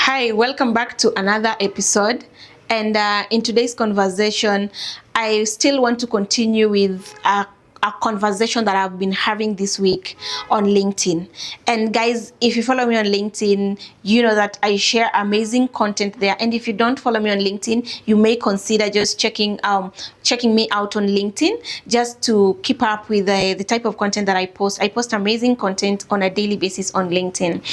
Hi, welcome back to another episode. And in today's conversation, I still want to continue with a conversation that I've been having this week on LinkedIn. And guys, if you follow me on LinkedIn, you know that I share amazing content there. And if you don't follow me on LinkedIn, you may consider just checking me out on LinkedIn just to keep up with the type of content that I post. I post amazing content on a daily basis on LinkedIn.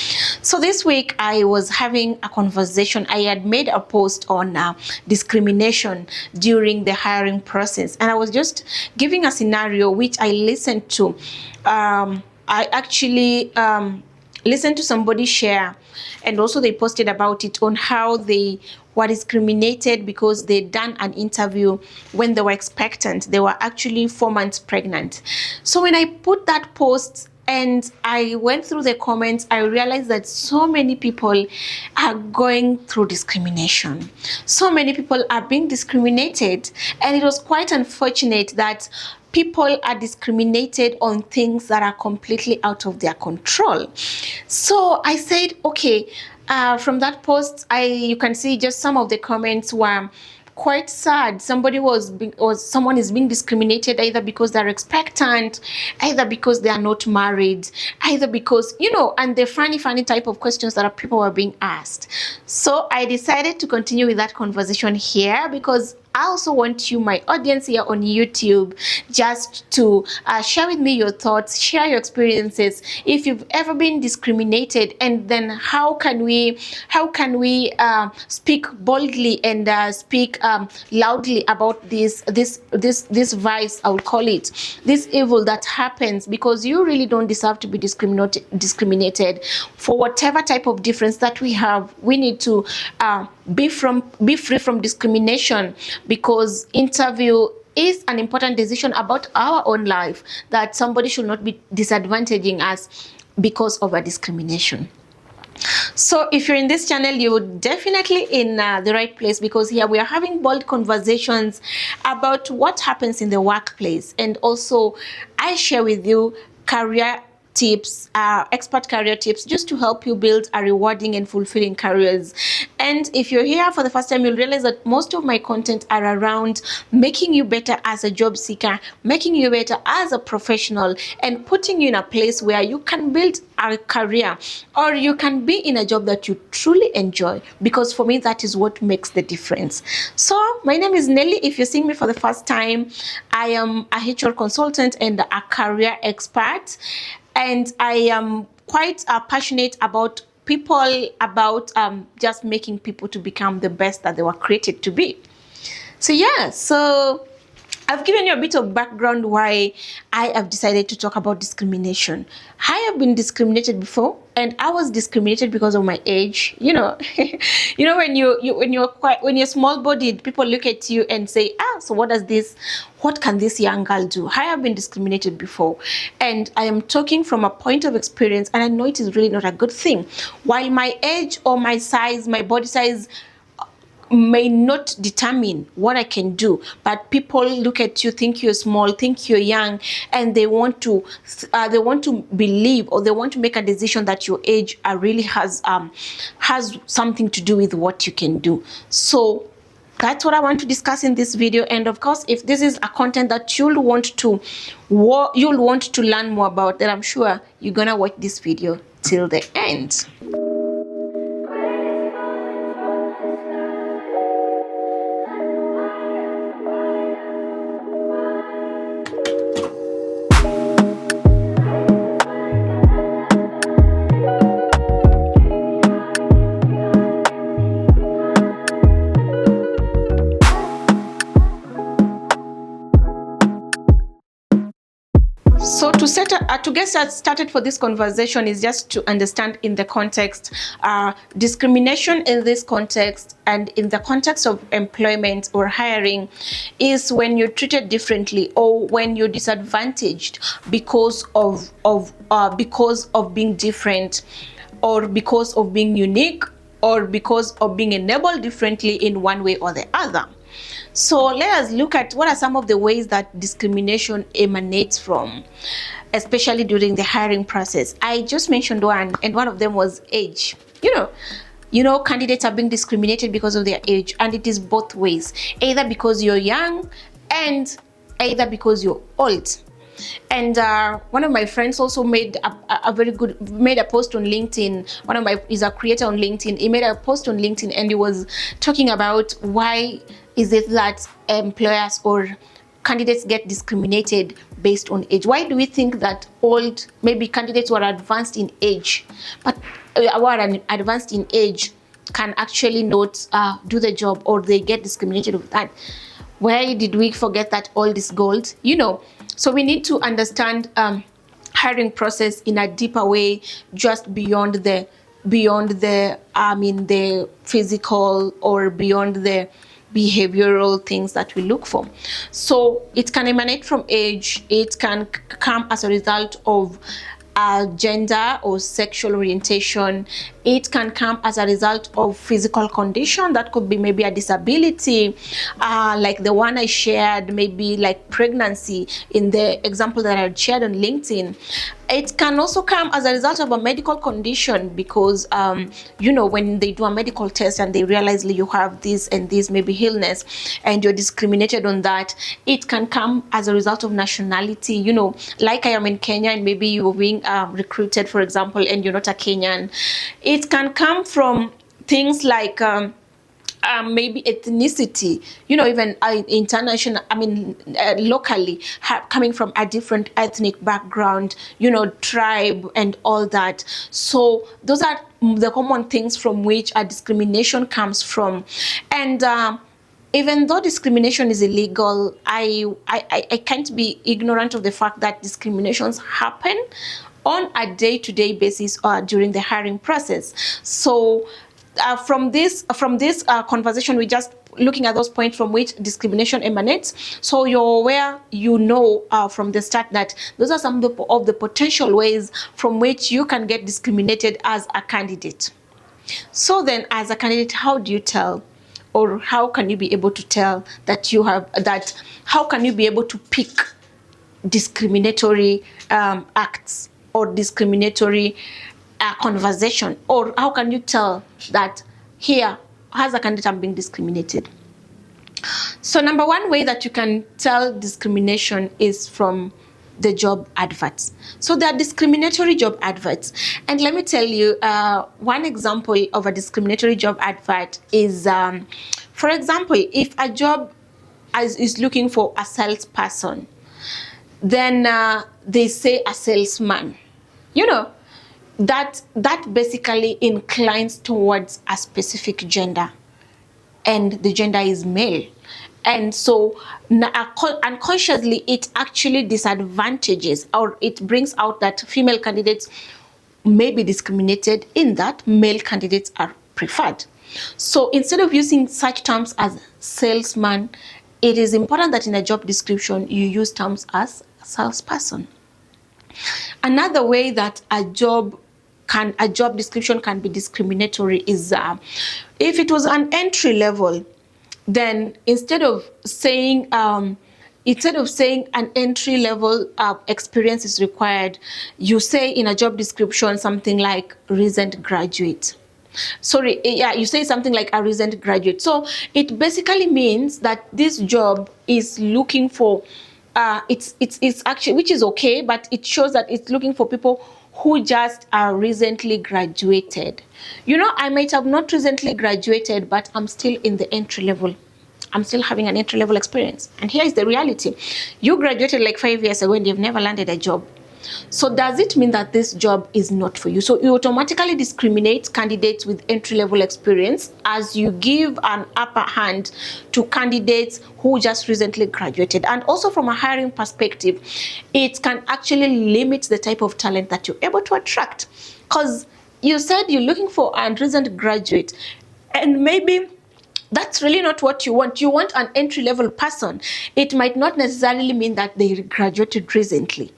So this week I was having a conversation. I had made a post on discrimination during the hiring process, and I was just giving a scenario which I listened to. I actually listened to somebody share, and also they posted about it on how they were discriminated because they'd done an interview when they were expectant. They were actually 4 months pregnant. So when I put that post and I went through the comments, I realized that so many people are going through discrimination. So many people are being discriminated, and it was quite unfortunate that people are discriminated on things that are completely out of their control. So I said, okay, from that post, you can see just some of the comments were quite sad. Someone is being discriminated either because they're expectant, either because they are not married, either because, and the funny type of questions that people were being asked. So I decided to continue with that conversation here because I also want you, my audience here on YouTube, just to share with me your thoughts, share your experiences. If you've ever been discriminated, and then how can we speak boldly and speak loudly about this vice, I would call it, this evil that happens, because you really don't deserve to be discriminated for whatever type of difference that we have. We need to be free from discrimination, because interview is an important decision about our own life, that somebody should not be disadvantaging us because of a discrimination. So if you're in this channel, you're definitely in the right place, because here we are having bold conversations about what happens in the workplace, and also I share with you career tips, expert career tips, just to help you build a rewarding and fulfilling careers. And if you're here for the first time, you'll realize that most of my content are around making you better as a job seeker, making you better as a professional, and putting you in a place where you can build a career, or you can be in a job that you truly enjoy, because for me that is what makes the difference. So my name is Nelly. If you're seeing me for the first time, I am a HR consultant and a career expert, and I am quite passionate about people, about just making people to become the best that they were created to be. So yeah, so I've given you a bit of background why I have decided to talk about discrimination. I have been discriminated before, and I was discriminated because of my age. When you're small-bodied, people look at you and say, so what can this young girl do? I have been discriminated before, and I am talking from a point of experience, and I know it is really not a good thing. While my age or my size, my body size may not determine what I can do, but people look at you, think you're small, think you're young, and they want to believe, or they want to make a decision that your age really has something to do with what you can do. So that's what I want to discuss in this video. And of course, if this is a content that you'll want to learn more about, then I'm sure you're gonna watch this video till the end. So to get started for this conversation is just to understand in the context, discrimination in this context, and in the context of employment or hiring, is when you're treated differently, or when you're disadvantaged because of being different, or because of being unique, or because of being enabled differently in one way or the other. So let us look at what are some of the ways that discrimination emanates from, especially during the hiring process. I just mentioned one, and one of them was age. candidates are being discriminated because of their age, and it is both ways, either because you're young and either because you're old. And one of my friends also made a post on LinkedIn. Is a creator on LinkedIn. He made a post on LinkedIn, and he was talking about why is it that employers or candidates get discriminated based on age. Why do we think that old, maybe candidates who are advanced in age, but advanced in age can actually not do the job, or they get discriminated with that? Why did we forget that old is gold? So we need to understand hiring process in a deeper way, just beyond the the physical or beyond the behavioral things that we look for. So it can emanate from age, it can come as a result of gender or sexual orientation, it can come as a result of physical condition. That could be maybe a disability, like the one I shared, maybe like pregnancy in the example that I shared on LinkedIn. It can also come as a result of a medical condition, because when they do a medical test and they realize you have this and this maybe illness, and you're discriminated on that. It can come as a result of nationality, like I am in Kenya and maybe you're being recruited, for example, and you're not a Kenyan. It can come from things like maybe ethnicity, even international, locally, coming from a different ethnic background, tribe and all that. So those are the common things from which a discrimination comes from. And even though discrimination is illegal, I can't be ignorant of the fact that discriminations happen on a day-to-day basis or during the hiring process. So from this conversation, we're just looking at those points from which discrimination emanates. So you're aware, from the start, that those are some of the potential ways from which you can get discriminated as a candidate. So then, as a candidate, how do you tell, or how can you be able to tell that you have that? How can you be able to pick discriminatory acts or discriminatory conversation, or how can you tell that here, as a candidate, I'm being discriminated? So number one way that you can tell discrimination is from the job adverts. So there are discriminatory job adverts, and let me tell you one example of a discriminatory job advert is, for example, if a job is looking for a salesperson, then they say a salesman. That basically inclines towards a specific gender, and the gender is male. And so unconsciously, it actually disadvantages, or it brings out that female candidates may be discriminated in that male candidates are preferred. So instead of using such terms as salesman, it is important that in a job description you use terms as salesperson. Another way that a job description can be discriminatory is if it was an entry level, then instead of saying an entry level experience is required, you say in a job description something like recent graduate. You say something like a recent graduate. So it basically means that this job is looking for it's actually, which is okay, but it shows that it's looking for people who just are recently graduated. I might have not recently graduated, but I'm still in the entry level. I'm still having an entry level experience. And here is the reality. You graduated like 5 years ago and you've never landed a job. So does it mean that this job is not for you? So you automatically discriminate candidates with entry-level experience, as you give an upper hand to candidates who just recently graduated. And also from a hiring perspective, it can actually limit the type of talent that you're able to attract. Because you said you're looking for a recent graduate, and maybe that's really not what you want. You want an entry-level person. It might not necessarily mean that they graduated recently.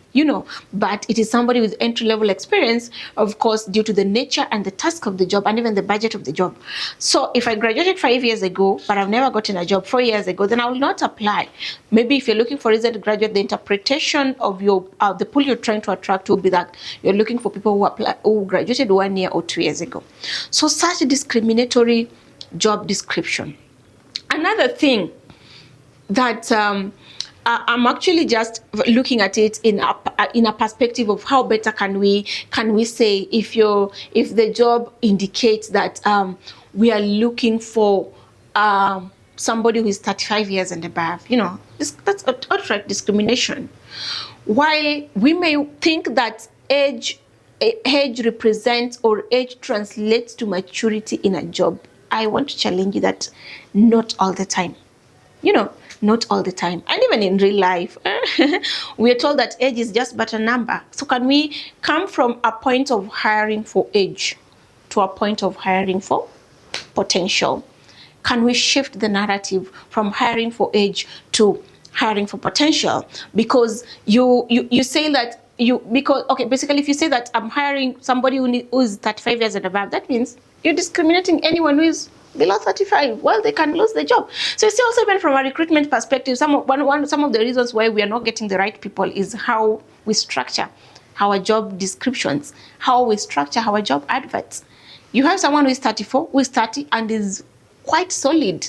but it is somebody with entry-level experience, of course, due to the nature and the task of the job and even the budget of the job. So if I graduated 5 years ago, but I've never gotten a job 4 years ago, then I will not apply. Maybe if you're looking for recent graduate, the interpretation of your the pool you're trying to attract will be that you're looking for people who graduated 1 year or 2 years ago. So such a discriminatory job description. Another thing that I'm actually just looking at it in a perspective of how better can we say if the job indicates that we are looking for somebody who is 35 years and above. That's outright discrimination. While we may think that age represents or age translates to maturity in a job, I want to challenge you that not all the time. Not all the time. And even in real life, we are told that age is just but a number. So can we come from a point of hiring for age to a point of hiring for potential? Can we shift the narrative from hiring for age to hiring for potential? Because you say that basically if you say that I'm hiring somebody who is 35 years and above, that means you're discriminating anyone who is below 35. Well, they can lose the job. So it's also even from a recruitment perspective, some of the reasons why we are not getting the right people is how we structure our job descriptions, how we structure our job adverts. You have someone who is 34, who is 30 and is quite solid.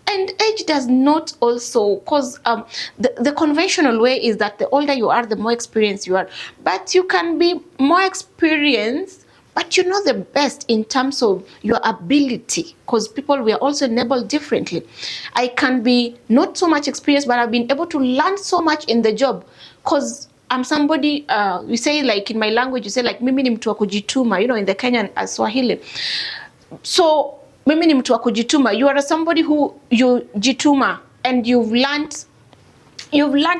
And age does not also, because the conventional way is that the older you are, the more experienced you are. But you can be more experienced, but you're not the best in terms of your ability, because people were also enabled differently. I can be not so much experienced, but I've been able to learn so much in the job, because I'm somebody, we say like in my language, you say like, mimi ni mtu wa kujituma, in the Kenyan Swahili. So, mimi ni mtu wa kujituma, you are somebody who you jituma, and you've learned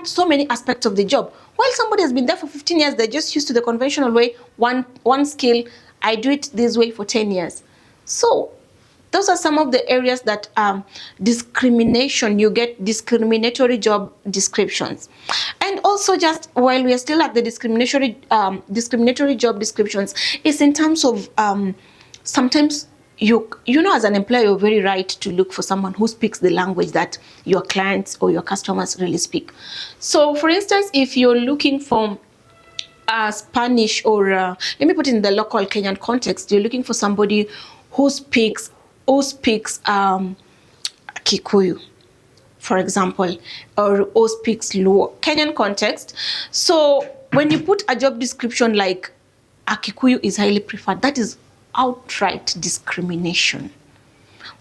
so many aspects of the job. While somebody has been there for 15 years, they're just used to the conventional way, one skill, I do it this way for 10 years. So those are some of the areas that discrimination, you get discriminatory job descriptions. And also, just while we are still at the discriminatory job descriptions, is in terms of sometimes you as an employer, you're very right to look for someone who speaks the language that your clients or your customers really speak. So for instance, if you're looking for Spanish, or let me put it in the local Kenyan context, you're looking for somebody who speaks Kikuyu, for example, or who speaks Luo, Kenyan context. So when you put a job description like a Kikuyu is highly preferred, that is outright discrimination.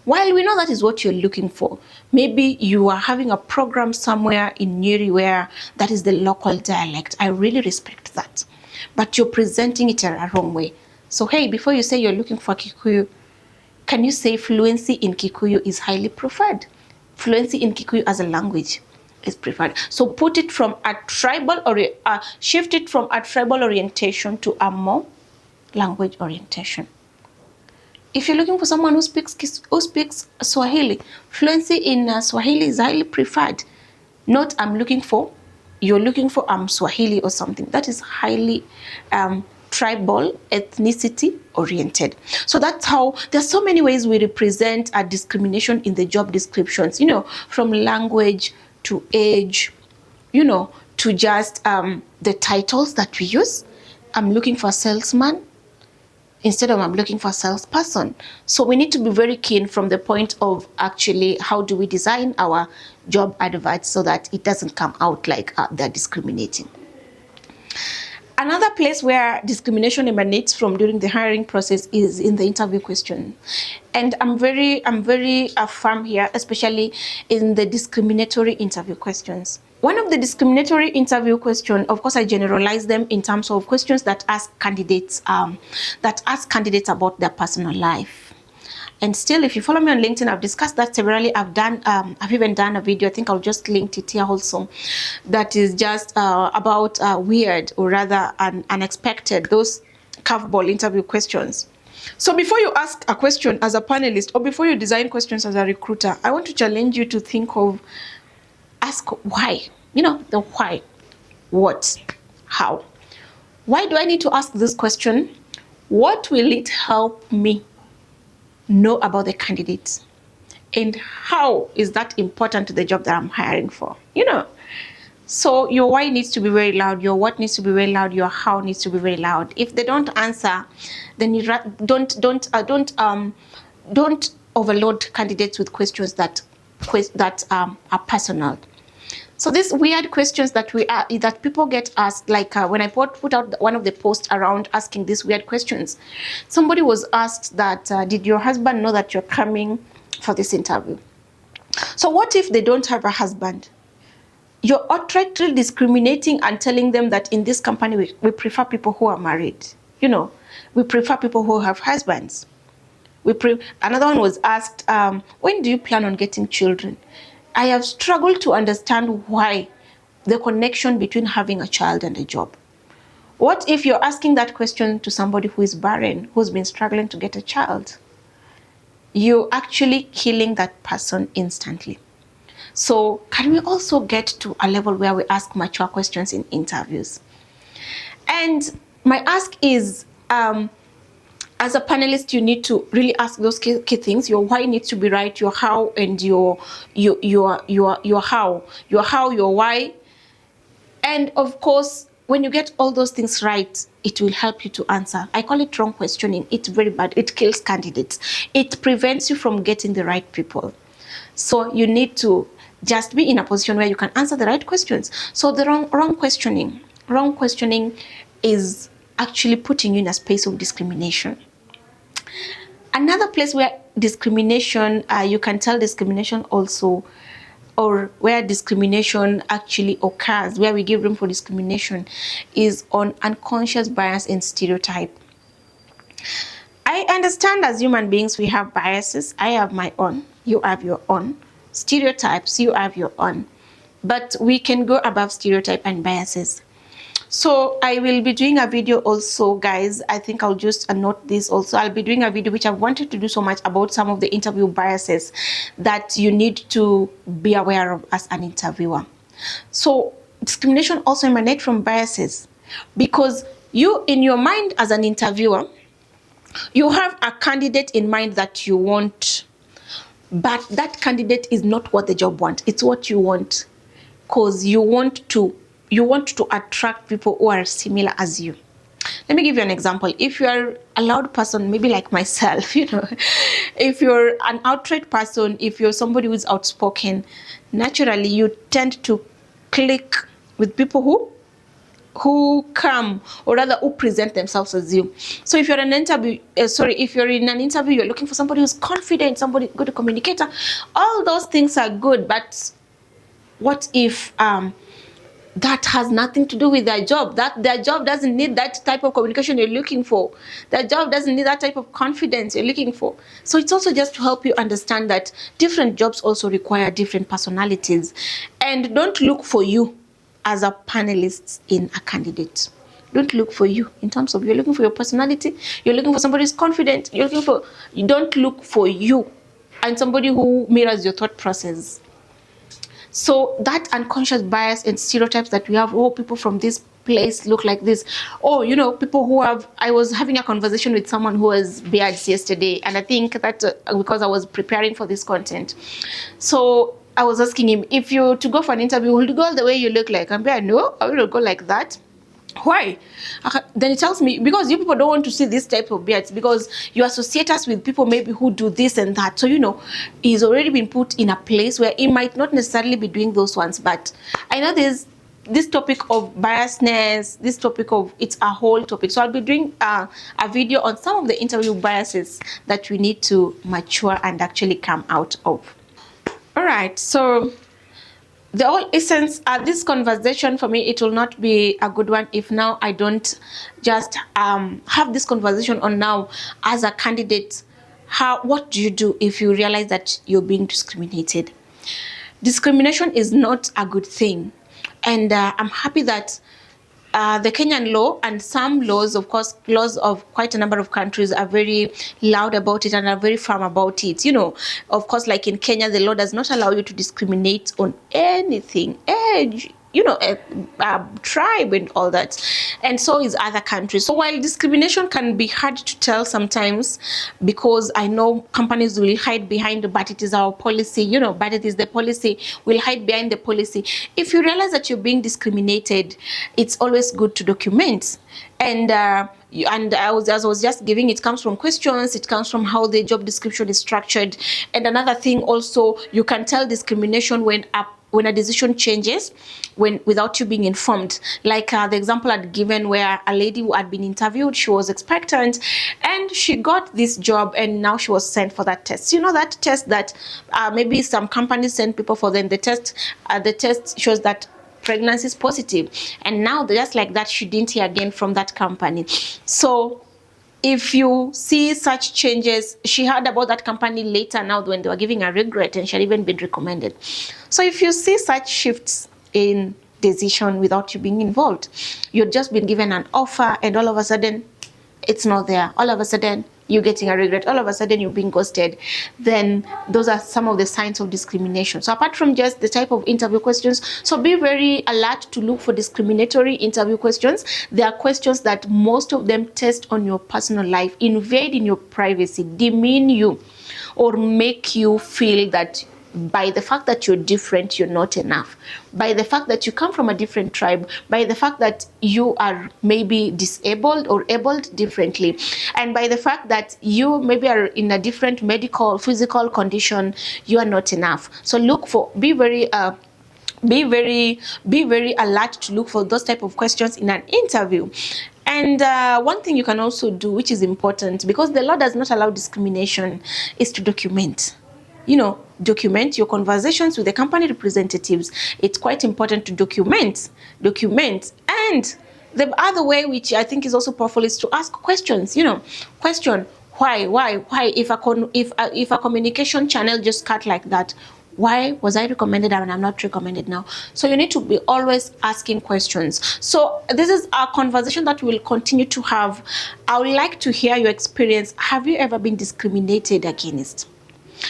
While we know that is what you're looking for, maybe you are having a program somewhere in Nyeri where that is the local dialect. I really respect that. But you're presenting it a wrong way. So hey, before you say you're looking for Kikuyu, can you say fluency in Kikuyu is highly preferred? Fluency in Kikuyu as a language is preferred. So put it from a tribal, or shift it from a tribal orientation to a more language orientation. If you're looking for someone who speaks Swahili, fluency in Swahili is highly preferred. Not you're looking for Swahili or something. That is highly tribal, ethnicity oriented. So that's how, there's so many ways we represent a discrimination in the job descriptions, from language to age, to just the titles that we use. I'm looking for a salesman instead of I'm looking for a salesperson. So we need to be very keen from the point of actually how do we design our job adverts so that it doesn't come out like they're discriminating. Another place where discrimination emanates from during the hiring process is in the interview question. And I'm very firm here, especially in the discriminatory interview questions. One of the discriminatory interview questions, of course, I generalize them in terms of questions that ask candidates about their personal life. And still, if you follow me on LinkedIn, I've discussed that severally. I've even done a video, I think I'll just link it here also, that is just about weird, or rather unexpected, those curveball interview questions. So before you ask a question as a panelist, or before you design questions as a recruiter, I want to challenge you to think of, ask why, the why, what, How? Why do I need to ask this question? What will it help me know about the candidate? And how is that important to the job that I'm hiring for? So your why needs to be very loud, your what needs to be very loud, your how needs to be very loud. If they don't answer, then you don't overload candidates with questions that are personal. So these weird questions that people get asked, like when I put out one of the posts around asking these weird questions, somebody was asked that, did your husband know that you're coming for this interview? So what if they don't have a husband? You're outrightly discriminating and telling them that in this company we prefer people who are married. We prefer people who have husbands. Another one was asked, when do you plan on getting children? I have struggled to understand why the connection between having a child and a job. What if you're asking that question to somebody who is barren, who's been struggling to get a child? You're actually killing that person instantly. So can we also get to a level where we ask mature questions in interviews? And my ask is, as a panelist, you need to really ask those key things. Your why needs to be right, your how, and your how, your why. And of course, when you get all those things right, it will help you to answer. I call it wrong questioning. It's very bad. It kills candidates. It prevents you from getting the right people. So you need to just be in a position where you can answer the right questions. So the wrong questioning is actually putting you in a space of discrimination. Another place where discrimination, you can tell discrimination also, or where discrimination actually occurs, where we give room for discrimination, is on unconscious bias and stereotype. I understand as human beings we have biases. I have my own, you have your own. Stereotypes, you have your own. But we can go above stereotype and biases. So I will be doing a video also, guys. I think I'll just note this also. I'll be doing a video which I've wanted to do so much about some of the interview biases that you need to be aware of as an interviewer. So discrimination also emanates from biases, because you, in your mind as an interviewer, you have a candidate in mind that you want, but that candidate is not what the job wants. It's what you want, because you want to attract people who are similar as you. Let me give you an example. If you are a loud person, maybe like myself, if you're an outright person, if you're somebody who's outspoken, naturally you tend to click with people who come, or rather who present themselves as you. So if you're in an interview, you're looking for somebody who's confident, somebody good communicator. All those things are good, but what if that has nothing to do with their job? That their job doesn't need that type of communication you're looking for. Their job doesn't need that type of confidence you're looking for. So it's also just to help you understand that different jobs also require different personalities. And don't look for you as a panelist in a candidate. Don't look for you in terms of, you're looking for your personality, you're looking for somebody who's confident, you don't look for you and somebody who mirrors your thought process. So that unconscious bias and stereotypes that we have, people from this place look like this. People who have, I was having a conversation with someone who has beards yesterday, and I think that because I was preparing for this content. So I was asking him, if you to go for an interview, will you go the way you look like? I'm like, no, I will go like that. Why? Then he tells me, because you people don't want to see this type of beards, because you associate us with people maybe who do this and that. So, he's already been put in a place where he might not necessarily be doing those ones. But I know there's this topic of biasness, this topic of, it's a whole topic. So I'll be doing a video on some of the interview biases that we need to mature and actually come out of. All right, so the whole essence of this conversation, for me, it will not be a good one if now I don't just have this conversation on now as a candidate. What do you do if you realize that you're being discriminated? Discrimination is not a good thing. And I'm happy that the Kenyan law and some laws, of course, laws of quite a number of countries are very loud about it and are very firm about it. Of course, like in Kenya, the law does not allow you to discriminate on anything, age, tribe and all that, and so is other countries. So while discrimination can be hard to tell sometimes, because I know companies will hide behind, but it is our policy, but it is the policy, will hide behind the policy. If you realize that you're being discriminated, it's always good to document. And as I was just giving, it comes from questions, it comes from how the job description is structured. And another thing also, you can tell discrimination when a decision changes without you being informed. Like the example I'd given, where a lady who had been interviewed, she was expectant and she got this job, and now she was sent for that test. That test that maybe some companies send people for them. The test shows that pregnancy is positive, and now just like that, she didn't hear again from that company. So if you see such changes, she heard about that company later, now when they were giving her regret, and she had even been recommended. So if you see such shifts in decision without you being involved, you've just been given an offer and all of a sudden it's not there, all of a sudden you're getting a regret, all of a sudden you're being ghosted, then those are some of the signs of discrimination. So apart from just the type of interview questions, so be very alert to look for discriminatory interview questions. There are questions that most of them test on your personal life, invade in your privacy, demean you, or make you feel that by the fact that you're different, you're not enough. By the fact that you come from a different tribe, by the fact that you are maybe disabled or abled differently, and by the fact that you maybe are in a different medical, physical condition, you are not enough. So be very alert to look for those type of questions in an interview. And one thing you can also do, which is important, because the law does not allow discrimination, is to document. Document your conversations with the company representatives. It's quite important to document. And the other way, which I think is also powerful, is to ask questions. Question why if a communication channel just cut like that, why was I recommended and I'm not recommended now? So you need to be always asking questions. So this is a conversation that we'll continue to have. I would like to hear your experience. Have you ever been discriminated against?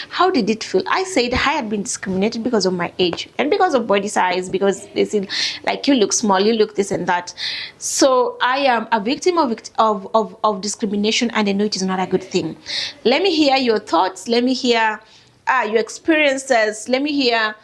How did it feel? I said I had been discriminated because of my age and because of body size, because they said, like, you look small, you look this and that. So I am a victim of discrimination, and I know it is not a good thing. Let me hear your thoughts. Let me hear your experiences. Let me hear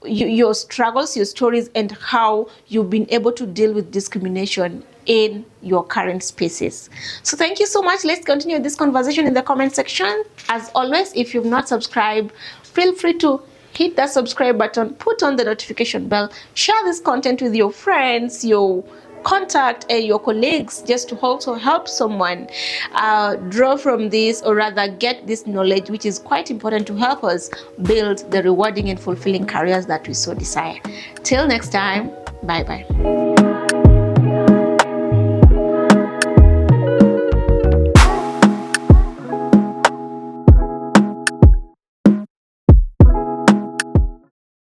your struggles, your stories, and how you've been able to deal with discrimination in your current spaces. So thank you so much. Let's continue this conversation in the comment section. As always, if you've not subscribed, feel free to hit that subscribe button, put on the notification bell, share this content with your friends, your contact and your colleagues, just to also help someone draw from this, or rather get this knowledge, which is quite important to help us build the rewarding and fulfilling careers that we so desire. Till next time, bye bye.